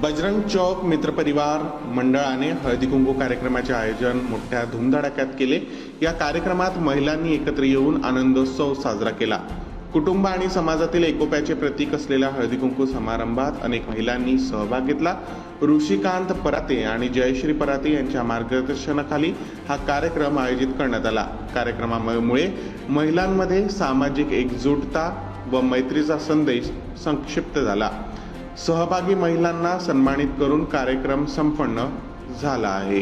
बजरंग चौक मित्रपरिवार मंडळाने हळदी कुंकू कार्यक्रमाचे आयोजन मोठ्या धुमधडाक्यात केले। या कार्यक्रमात महिलांनी एकत्र येऊन आनंदोत्सव साजरा केला। कुटुंब आणि समाजातील एकोप्याचे प्रतीक असलेल्या हळदी कुंकू समारंभात अनेक महिलांनी सहभाग घेतला। ऋषिकांत पराते आणि जयश्री पराते यांच्या मार्गदर्शनाखाली हा कार्यक्रम आयोजित करण्यात आला। कार्यक्रमामुळे महिलांमध्ये सामाजिक एकजुटता व मैत्रीचा संदेश संक्षिप्त झाला। सहभागी महिलांना सन्मानित करून कार्यक्रम संपन्न झाला आहे।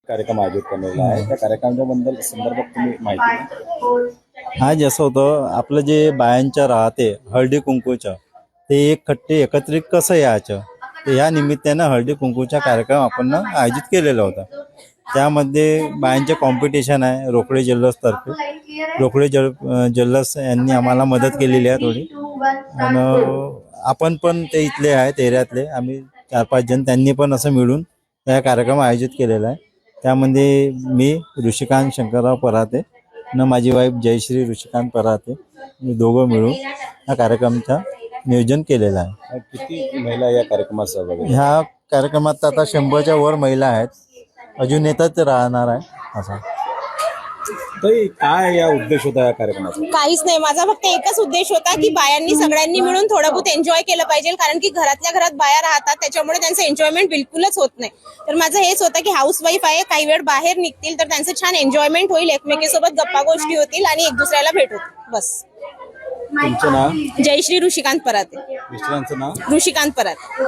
कार्यक्रम आयोजित करण्यात आहे त्या कार्यक्रमाबद्दल संदर्भात तुम्ही माहिती द्या। आज असं होतं, आपलं जे बायांच्या राहते हळदी कुंकूचं ते एकखट्टे एकत्रित कसं यायचं, तर या निमित्तानं हळदी कुंकूचा कार्यक्रम आपण आयोजित केलेला होता। त्यामध्ये बायांचे कॉम्पिटिशन आहे रोकडे जल्लोषतर्फे। रोकडे जल्लोष यांनी आम्हाला मदत केलेली आहे थोडी, आणि आपण पण ते इथले आहेत एरियातले, आम्ही 4-5 जण त्यांनी पण असं मिळून हा कार्यक्रम आयोजित केलेला आहे। त्यामध्ये मी ऋषिकांत शंकरराव पराते न माझी वाईफ जयश्री ऋषिकांत पराते, मी दोघं मिळून हा कार्यक्रमाचा नियोजन केलेलं आहे। किती महिला या कार्यक्रमात सहभागी आहेत? ह्या कार्यक्रमात आता 100च्या वर महिला आहेत, अजून येतात राहणार आहे असा। ताई, काय या उद्देश होता या कार्यक्रमाचा? काहीच नाही, माझा फक्त एकच उद्देश होता की बायांनी सगळ्यांनी मिळून थोडं बहुत एन्जॉय केलं पाहिजे, कारण की घरातल्या घरात बाया राहतात त्याच्यामुळे त्यांचं एन्जॉयमेंट बिलकुलच होत नाही। तर माझं हेच होतं की हाऊस वाईफ आहे, काही वेळ बाहेर निघतील तर त्यांचं छान एन्जॉयमेंट होईल, एकमेकीसोबत गप्पा गोष्टी होतील आणि एक दुसऱ्याला भेट होतील, बस। तुमचं नाव? जयश्री ऋषिकांत पराते। मिस्टरांचं नाव? ऋषिकांत पराते।